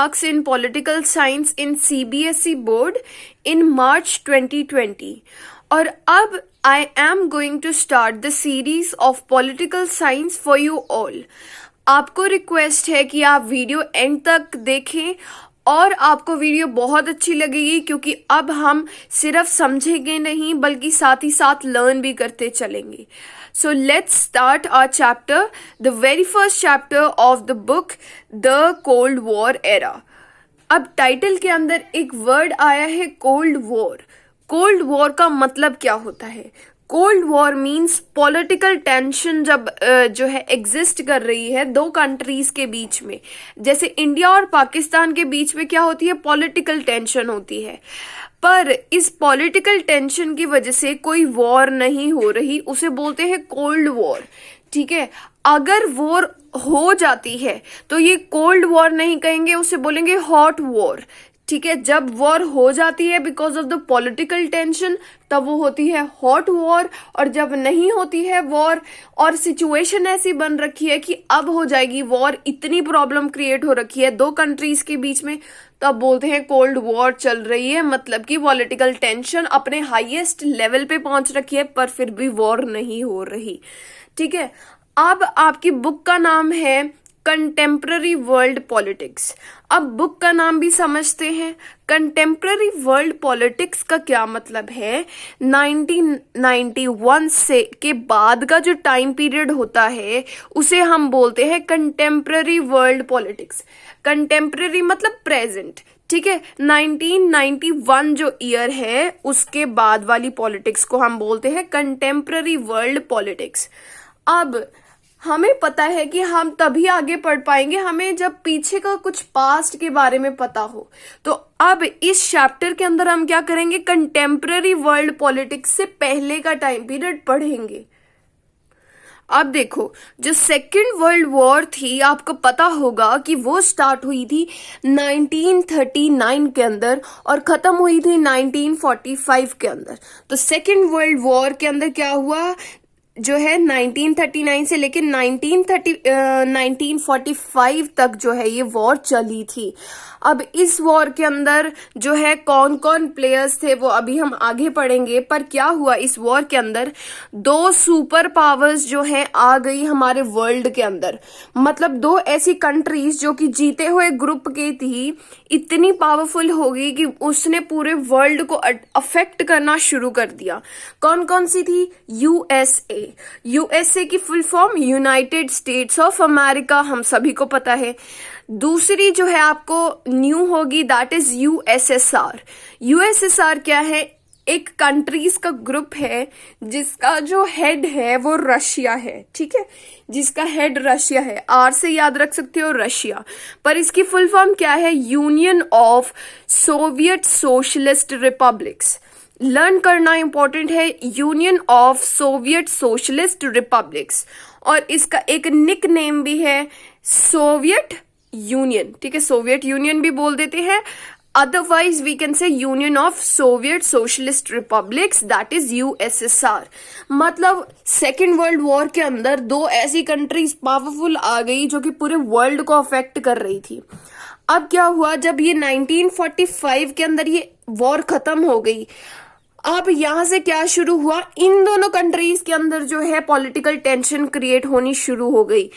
marks in political science in CBSE board in March 2020. और अब I am going to start the series of political science for you all. आपको request है कि आप video and तक देखें और आपको वीडियो बहुत अच्छी लगेगी, क्योंकि अब हम सिर्फ समझेंगे नहीं बल्कि साथ ही साथ लर्न भी करते चलेंगे. So let's start our chapter, the very first chapter of the book, The Cold War Era. अब टाइटल के अंदर एक वर्ड आया है कोल्ड वॉर. कोल्ड वॉर का मतलब क्या होता है? Cold war means political tension जब जो है एग्जिस्ट कर रही है दो कंट्रीज के बीच में. जैसे इंडिया और पाकिस्तान के बीच में क्या होती है? पॉलिटिकल टेंशन होती है. पर इस पॉलिटिकल टेंशन की वजह से कोई वॉर नहीं हो रही, उसे बोलते हैं कोल्ड वॉर. ठीक है. अगर वॉर हो जाती है तो ये कोल्ड वॉर नहीं कहेंगे, उसे बोलेंगे हॉट वॉर. ठीक है. जब वॉर हो जाती है because of the political tension तब वो होती है हॉट वॉर, और जब नहीं होती है वॉर और सिचुएशन ऐसी बन रखी है कि अब हो जाएगी वॉर, इतनी प्रॉब्लम क्रिएट हो रखी है दो कंट्रीज के बीच में, तब बोलते हैं कोल्ड वॉर चल रही है. मतलब कि पॉलिटिकल टेंशन अपने हाईएस्ट लेवल पे पहुंच रखी है पर फिर भी वॉर नहीं हो रही. ठीक है. अब आपकी बुक का नाम है कंटेम्प्ररी वर्ल्ड पॉलिटिक्स. अब बुक का नाम भी समझते हैं. कंटेम्प्ररी वर्ल्ड पॉलिटिक्स का क्या मतलब है? 1991 से के बाद का जो टाइम पीरियड होता है उसे हम बोलते हैं कंटेम्प्ररी वर्ल्ड पॉलिटिक्स. कंटेम्प्ररी मतलब प्रेजेंट. ठीक है. 1991 जो ईयर है उसके बाद वाली पॉलिटिक्स को हम बोलते हैं कंटेम्प्ररी वर्ल्ड पॉलिटिक्स. अब हमें पता है कि हम तभी आगे पढ़ पाएंगे हमें जब पीछे का कुछ पास्ट के बारे में पता हो. तो अब इस चैप्टर के अंदर हम क्या करेंगे? कंटेम्प्ररी वर्ल्ड पॉलिटिक्स से पहले का टाइम पीरियड पढ़ेंगे. अब देखो, जो सेकेंड वर्ल्ड वॉर थी आपको पता होगा कि वो स्टार्ट हुई थी 1939 के अंदर और खत्म हुई थी 1945 के अंदर. तो सेकेंड वर्ल्ड वॉर के अंदर क्या हुआ जो है 1939 से लेकर 1945 तक जो है ये वॉर चली थी. अब इस वॉर के अंदर जो है कौन कौन प्लेयर्स थे वो अभी हम आगे पढ़ेंगे. पर क्या हुआ इस वॉर के अंदर? दो सुपर पावर्स जो है आ गई हमारे वर्ल्ड के अंदर. मतलब दो ऐसी कंट्रीज जो कि जीते हुए ग्रुप की थी, इतनी पावरफुल हो गई कि उसने पूरे वर्ल्ड को अफेक्ट करना शुरू कर दिया. कौन कौन सी थी? यूएसए. यूएसए की full form United states of America, हम सभी को पता है. दूसरी जो है आपको न्यू होगी, दैट इज यूएसएसआर. यूएसएसआर क्या है? एक कंट्रीज का ग्रुप है जिसका जो हेड है वो रशिया है. ठीक है. जिसका हेड रशिया है. आर से याद रख सकते हो रशिया. पर इसकी फुल फॉर्म क्या है? Union of Soviet Socialist republics. Learn करना इंपॉर्टेंट है. Union of Soviet Socialist republics. और इसका एक निक नेम भी है सोवियत यूनियन. ठीक है. सोवियत यूनियन भी बोल देते हैं. Otherwise we can say Union of Soviet Socialist Republics, that is USSR. मतलब सेकेंड वर्ल्ड वॉर के अंदर दो ऐसी कंट्रीज पावरफुल आ गई जो कि पूरे वर्ल्ड को अफेक्ट कर रही थी. अब क्या हुआ जब ये 1945 के अंदर ये वॉर खत्म हो गई, अब यहां से क्या शुरू हुआ? इन दोनों कंट्रीज के अंदर जो है पॉलिटिकल टेंशन क्रिएट होनी शुरू हो गई.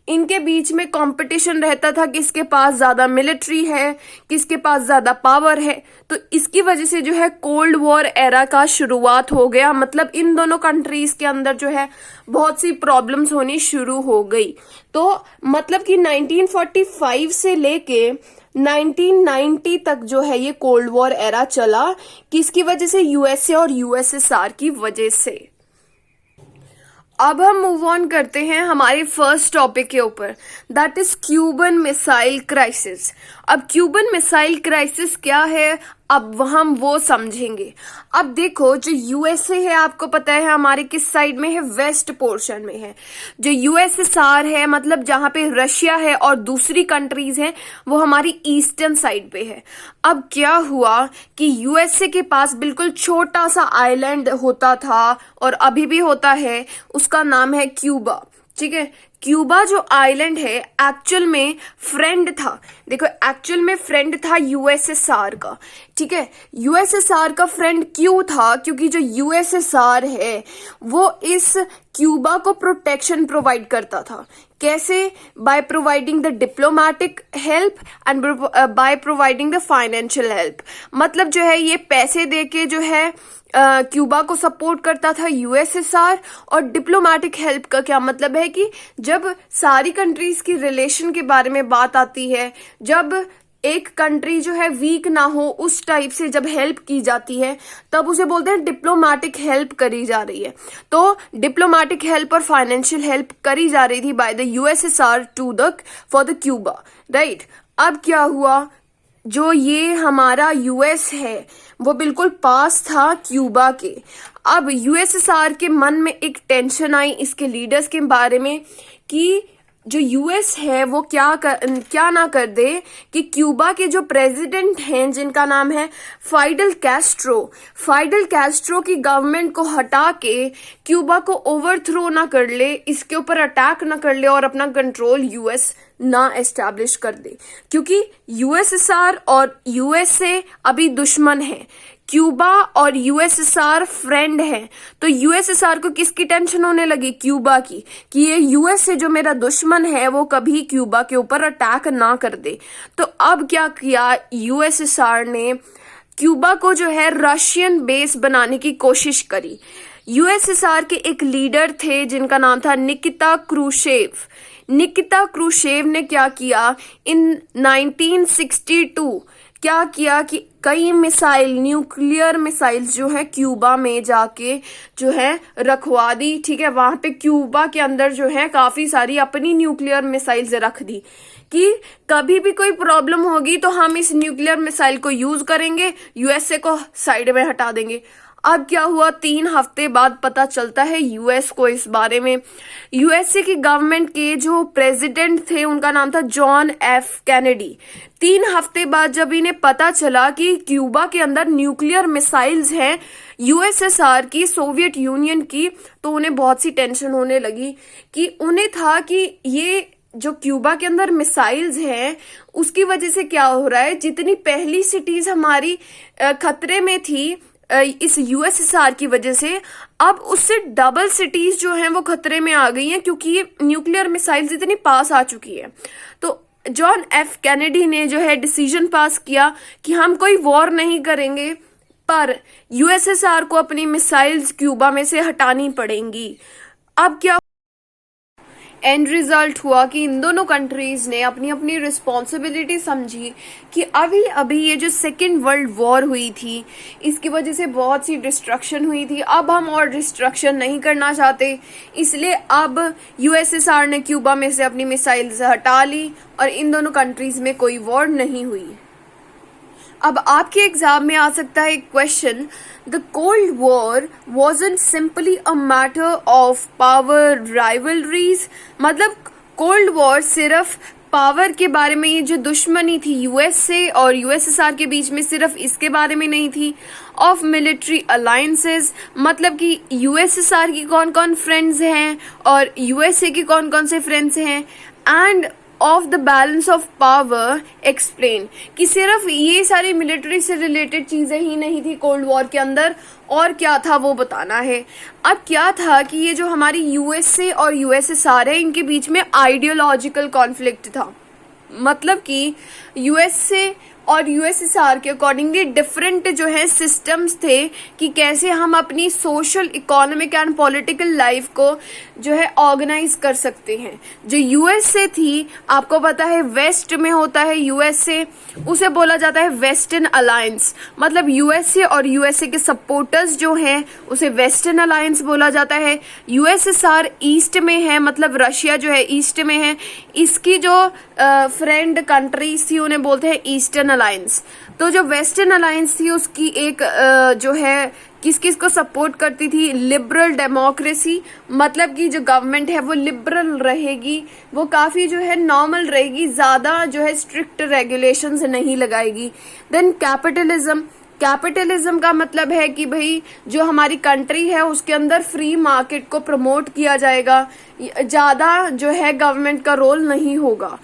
इनके बीच में कंपटीशन रहता था किसके पास ज्यादा मिलिट्री है, किसके पास ज्यादा पावर है. तो इसकी वजह से जो है कोल्ड वॉर एरा का शुरुआत हो गया. मतलब इन दोनों कंट्रीज के अंदर जो है बहुत सी प्रॉब्लम्स होनी शुरू हो गई. तो मतलब कि 1945 से लेके 1990 तक जो है ये कोल्ड वॉर एरा चला. किसकी वजह से? यूएसए और यूएसएसआर की वजह से. अब हम मूव ऑन करते हैं हमारे फर्स्ट टॉपिक के ऊपर, that is Cuban missile crisis. अब क्यूबन मिसाइल क्राइसिस क्या है अब हम वो समझेंगे. अब देखो, जो यूएसए है आपको पता है हमारे किस साइड में है? वेस्ट पोर्शन में है. जो यूएसएसआर है मतलब जहां पे रशिया है और दूसरी कंट्रीज है वो हमारी ईस्टर्न साइड पे है. अब क्या हुआ कि यूएसए के पास बिल्कुल छोटा सा आइलैंड होता था और अभी भी होता है, उसका नाम है क्यूबा. ठीक है. क्यूबा जो आइलैंड है एक्चुअल में फ्रेंड था। देखो एक्चुअल में फ्रेंड था यूएसएसआर का, ठीक है। यूएसएसआर का फ्रेंड क्यों था? क्योंकि जो यूएसएसआर है वो इस क्यूबा को प्रोटेक्शन प्रोवाइड करता था। कैसे? By providing the diplomatic help and by providing the financial help. मतलब जो है ये पैसे देके जो है क्यूबा को सपोर्ट करता था यूएसएसआर। और डिप्लोमेटिक हेल्प का क्या मतलब है कि जब सारी कंट्रीज की रिलेशन के बारे में बात आती है, जब एक कंट्री जो है वीक ना हो उस टाइप से जब हेल्प की जाती है, तब उसे बोलते हैं डिप्लोमेटिक हेल्प करी जा रही है। तो डिप्लोमेटिक हेल्प और फाइनेंशियल हेल्प करी जा रही थी by the USSR to the for the Cuba, right. अब क्या हुआ, जो ये हमारा यूएस है वो बिल्कुल पास था क्यूबा के। अब यूएसएसआर के मन में एक टेंशन आई इसके लीडर्स के बारे में कि जो यूएस है वो क्या ना कर दे कि क्यूबा के जो प्रेसिडेंट हैं जिनका नाम है फाइडल कैस्ट्रो की गवर्नमेंट को हटा के क्यूबा को ओवरथ्रो ना कर ले, इसके ऊपर अटैक ना कर ले और अपना कंट्रोल यूएस ना एस्टैब्लिश कर दे। क्योंकि यूएसएसआर और यूएसए अभी दुश्मन है, क्यूबा और यूएसएसआर फ्रेंड है। तो यूएसएसआर को किसकी टेंशन होने लगी? क्यूबा की, कि ये यूएस से जो मेरा दुश्मन है वो कभी क्यूबा के ऊपर अटैक ना कर दे। तो अब क्या किया यूएसएसआर ने, क्यूबा को जो है रशियन बेस बनाने की कोशिश करी। यूएसएसआर के एक लीडर थे जिनका नाम था निकिता क्रूशेव ने क्या किया, इन 1962 क्या किया कि कई न्यूक्लियर मिसाइल्स जो है क्यूबा में जाके जो है रखवा दी, ठीक है। वहां पे क्यूबा के अंदर जो है काफी सारी अपनी न्यूक्लियर मिसाइल्स रख दी कि कभी भी कोई प्रॉब्लम होगी तो हम इस न्यूक्लियर मिसाइल को यूज करेंगे, यूएसए को साइड में हटा देंगे। अब क्या हुआ, 3 हफ्ते बाद पता चलता है यूएस को इस बारे में। यूएसए की गवर्नमेंट के जो प्रेसिडेंट थे उनका नाम था जॉन एफ कैनेडी। 3 हफ्ते बाद जब इन्हें पता चला कि क्यूबा के अंदर न्यूक्लियर मिसाइल्स हैं यूएसएसआर की, सोवियत यूनियन की, तो उन्हें बहुत सी टेंशन होने लगी कि उन्हें था कि ये जो क्यूबा के अंदर मिसाइल्स हैं उसकी वजह से क्या हो रहा है, जितनी पहली सिटीज हमारी खतरे में थी इस यूएसएसआर की वजह से, अब उससे डबल सिटीज जो हैं वो खतरे में आ गई हैं क्योंकि ये न्यूक्लियर मिसाइल्स इतनी पास आ चुकी है। तो जॉन एफ कैनेडी ने जो है डिसीजन पास किया कि हम कोई वॉर नहीं करेंगे, पर यूएसएसआर को अपनी मिसाइल्स क्यूबा में से हटानी पड़ेंगी। अब क्या एंड रिजल्ट हुआ कि इन दोनों कंट्रीज ने अपनी अपनी रिस्पॉन्सिबिलिटी समझी कि अभी अभी ये जो सेकेंड वर्ल्ड वॉर हुई थी इसकी वजह से बहुत सी डिस्ट्रक्शन हुई थी, अब हम और डिस्ट्रक्शन नहीं करना चाहते, इसलिए अब यूएसएसआर ने क्यूबा में से अपनी मिसाइल्स हटा ली और इन दोनों कंट्रीज में कोई वॉर नहीं हुई। अब आपके एग्जाम में आ सकता है question, the cold war wasn't simply a matter of power rivalries. मतलब कोल्ड वॉर सिर्फ पावर के बारे में, ये जो दुश्मनी थी यूएसए और यूएसएसआर के बीच में सिर्फ इसके बारे में नहीं थी, ऑफ मिलिट्री अलायंसेस, मतलब कि यूएसएसआर की कौन कौन फ्रेंड्स हैं और यूएसए की कौन कौन से फ्रेंड्स हैं, end of the balance of power explain, कि सिर्फ ये सारी मिलिट्री से रिलेटेड चीजें ही नहीं थी कोल्ड वॉर के अंदर, और क्या था वो बताना है। अब क्या था कि ये जो हमारी यूएसए और यूएसएसआर है इनके बीच में आइडियोलॉजिकल कॉन्फ्लिक्ट था। मतलब कि यूएसए और यूएसएसआर के अकॉर्डिंगली डिफरेंट जो है सिस्टम्स थे कि कैसे हम अपनी social, economic and political life को जो है ऑर्गेनाइज कर सकते हैं। जो यूएसए थी, आपको पता है वेस्ट में होता है यूएसए, उसे बोला जाता है वेस्टर्न अलायंस। मतलब यूएसए और यूएसए के सपोर्टर्स जो हैं उसे वेस्टर्न अलायंस बोला जाता है। यूएसएसआर ईस्ट में है, मतलब रशिया जो है ईस्ट में है, इसकी जो फ्रेंड कंट्रीज थी उन्हें बोलते हैं ईस्टर्न अलायंस। तो जो वेस्टर्न अलायंस थी उसकी एक जो है किस किस को सपोर्ट करती थी, लिबरल डेमोक्रेसी, मतलब कि जो गवर्नमेंट है वो लिबरल रहेगी, वो काफी जो है नॉर्मल रहेगी, ज्यादा जो है स्ट्रिक्ट रेगुलेशंस नहीं लगाएगी। देन कैपिटलिज्म, कैपिटलिज्म का मतलब है कि भाई जो हमारी कंट्री है उसके अंदर फ्री मार्केट को प्रमोट किया जाएगा, ज्यादा जो है गवर्नमेंट का रोल नहीं होगा।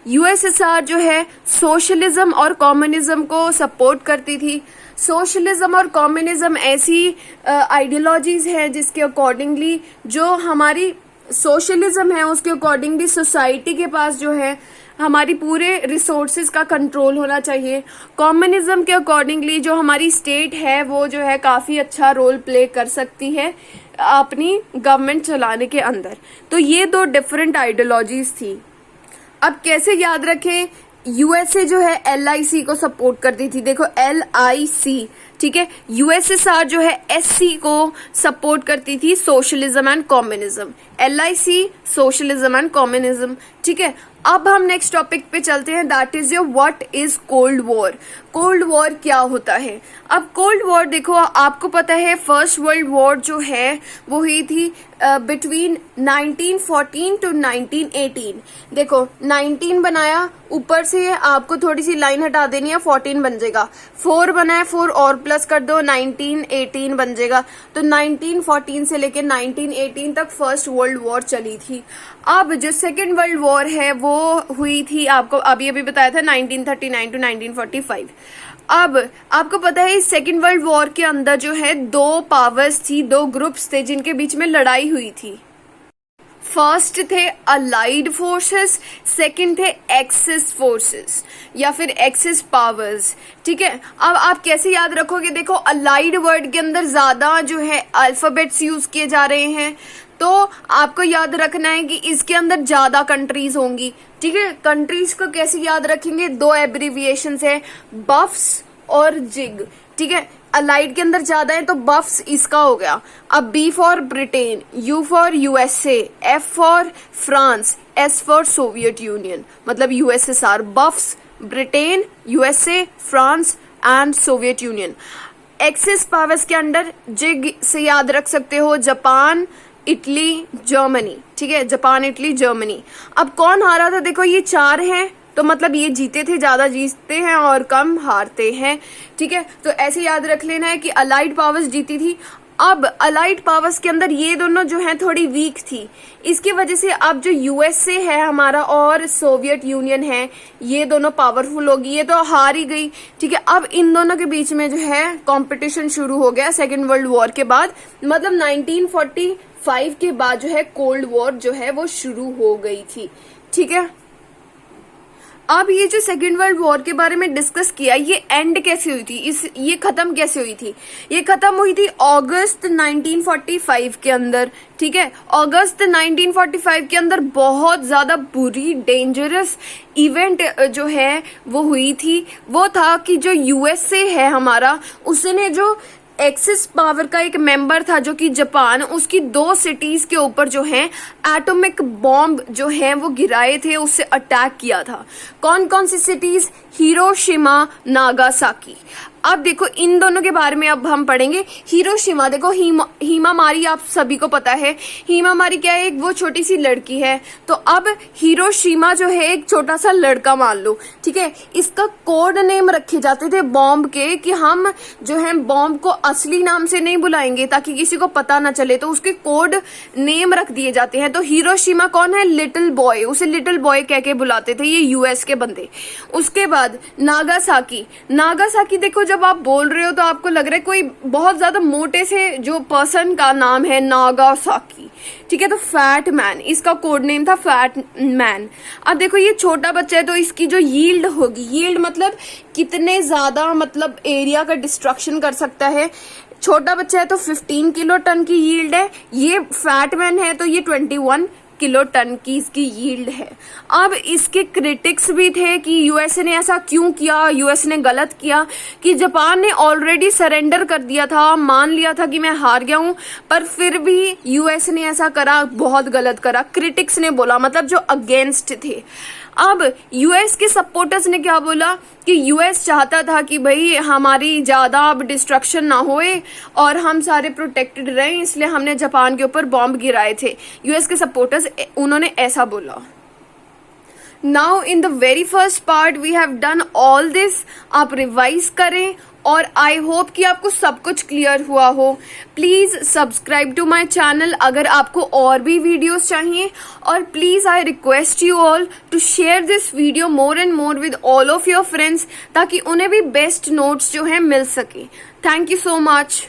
यूएसएसआर जो है सोशलिज्म और कम्युनिज्म को सपोर्ट करती थी। सोशलिज्म और कम्युनिज्म ऐसी आइडियोलॉजीज हैं जिसके अकॉर्डिंगली जो हमारी सोशलिज्म है उसके अकॉर्डिंगली सोसाइटी के पास जो है हमारी पूरे रिसोर्सेज का कंट्रोल होना चाहिए। कम्युनिज्म के अकॉर्डिंगली जो हमारी स्टेट है वो जो है काफी अच्छा रोल प्ले कर सकती है अपनी गवर्नमेंट चलाने के अंदर। तो ये दो डिफरेंट आइडियोलॉजीज थी। अब कैसे याद रखें, यूएसए जो है एलआईसी को सपोर्ट करती थी। देखो एलआईसी, ठीक है। यूएसएसआर जो है एससी को सपोर्ट करती थी, socialism and communism. LIC, socialism and communism, ठीक है। अब हम नेक्स्ट टॉपिक पे चलते हैं, that is your what is cold war. Cold war क्या होता है? अब कोल्ड वॉर देखो, आपको पता है फर्स्ट वर्ल्ड वॉर जो है वो हुई थी बिटवीन 1914 टू 1918। देखो 19 बनाया, ऊपर से आपको थोड़ी सी लाइन हटा देनी है, 14 बन जाएगा। 4 बनाया, 4 और प्लस कर दो, 1918 बन जाएगा। तो 1914 से लेकर 1918 तक फर्स्ट वर्ल्ड वॉर चली थी। अब जो सेकेंड वर्ल्ड वॉर है वो हुई थी, आपको अभी अभी बताया था 1939 टू 1945। अब आपको पता है इस सेकेंड वर्ल्ड वॉर के अंदर जो है दो पावर्स थी, दो ग्रुप्स थे जिनके बीच में लड़ाई हुई थी। फर्स्ट थे अलाइड फोर्सेस, सेकंड थे एक्सिस फोर्सेस या फिर एक्सिस पावर्स, ठीक है। अब आप कैसे याद रखोगे? देखो अलाइड वर्ड के अंदर ज्यादा जो है अल्फाबेट्स यूज किए जा रहे हैं, तो आपको याद रखना है कि इसके अंदर ज्यादा कंट्रीज होंगी, ठीक है। कंट्रीज को कैसे याद रखेंगे? दो एब्रिविएशंस है, बफ्स और जिग, ठीक है। अलाइड के अंदर ज्यादा है तो बफ्स इसका हो गया। अब B for Britain, U for USA, F for France, S for Soviet Union, मतलब USSR. BUFS Britain, USA, France and Soviet Union. Axis powers के अंडर जिग से याद रख सकते हो जापान, इटली, जर्मनी, ठीक है। Japan, Italy, Germany. अब कौन हारा था? देखो ये 4 हैं तो मतलब ये जीते थे, ज्यादा जीतते हैं और कम हारते हैं, ठीक है। तो ऐसे याद रख लेना है कि अलाइड पावर्स जीती थी। अब अलाइड पावर्स के अंदर ये दोनों जो है थोड़ी वीक थी, इसकी वजह से अब जो यूएसए है हमारा और सोवियत यूनियन है ये दोनों पावरफुल होगी, ये तो हार ही गई, ठीक है। अब इन दोनों के बीच में जो है कंपटीशन शुरू हो गया सेकेंड वर्ल्ड वॉर के बाद, मतलब 1945 के बाद जो है कोल्ड वॉर जो है वो शुरू हो गई थी, ठीक है। अब ये जो सेकेंड वर्ल्ड वॉर के बारे में डिस्कस किया, ये एंड कैसे हुई थी, ये खत्म कैसे हुई थी? ये खत्म हुई थी अगस्त 1945 के अंदर, ठीक है। अगस्त 1945 के अंदर बहुत ज्यादा बुरी डेंजरस इवेंट जो है वो हुई थी। वो था कि जो यूएसए है हमारा, उसने जो एक्सिस पावर का एक मेंबर था जो कि जापान, उसकी 2 सिटीज के ऊपर जो है एटॉमिक बॉम्ब जो है वो गिराए थे, उससे अटैक किया था। कौन कौन सी सिटीज? Hiroshima, Nagasaki. अब देखो इन दोनों के बारे में अब हम पढ़ेंगे। हिरोशिमा, देखो हीमामारी आप सभी को पता है। हीमामारी क्या है? एक वो छोटी सी लड़की है। तो अब हिरोशिमा जो है एक छोटा सा लड़का मान लो, ठीक है। इसका कोड नेम रखे जाते थे बॉम्ब के, कि हम जो है बॉम्ब को असली नाम से नहीं बुलाएंगे ताकि किसी को पता ना चले, तो उसके कोड नेम रख दिए जाते हैं। तो हिरोशिमा कौन है? लिटिल बॉय, उसे लिटिल बॉय कह के बुलाते थे ये यूएस के बंदे। उसके बाद नागासाकी। नागासाकी देखो जब आप बोल रहे हो तो आपको लग रहा है कोई बहुत ज्यादा मोटे से जो पर्सन का नाम है नागासाकी, ठीक है। तो फैट मैन, इसका कोड नेम था फैट मैन। अब देखो ये छोटा बच्चा है तो इसकी जो यील्ड होगी, यील्ड मतलब कितने ज्यादा मतलब एरिया का डिस्ट्रक्शन कर सकता है। छोटा बच्चा है तो 15 किलो टन की यील्ड है, ये फैट मैन है तो ये 21 किलो टन की इसकी यील्ड है। अब इसके क्रिटिक्स भी थे कि यूएसए ने ऐसा क्यों किया, यूएस ने गलत किया, कि जापान ने ऑलरेडी सरेंडर कर दिया था, मान लिया था कि मैं हार गया हूं, पर फिर भी यूएस ने ऐसा करा, बहुत गलत करा। क्रिटिक्स ने बोला, मतलब जो अगेंस्ट थे। अब यूएस के सपोर्टर्स ने क्या बोला कि यूएस चाहता था कि भाई हमारी ज्यादा अब डिस्ट्रक्शन ना होए और हम सारे प्रोटेक्टेड रहें, इसलिए हमने जापान के ऊपर बॉम्ब गिराए थे। यूएस के सपोर्टर्स उन्होंने ऐसा बोला। Now in the very first part we have done all this. आप रिवाइज करें और आई होप कि आपको सब कुछ क्लियर हुआ हो। Please subscribe to my channel अगर आपको और भी वीडियोस चाहिए, और please I request you all to share this video more and more with all of your friends, ताकि उन्हें भी बेस्ट नोट्स जो है मिल सके। Thank you so much.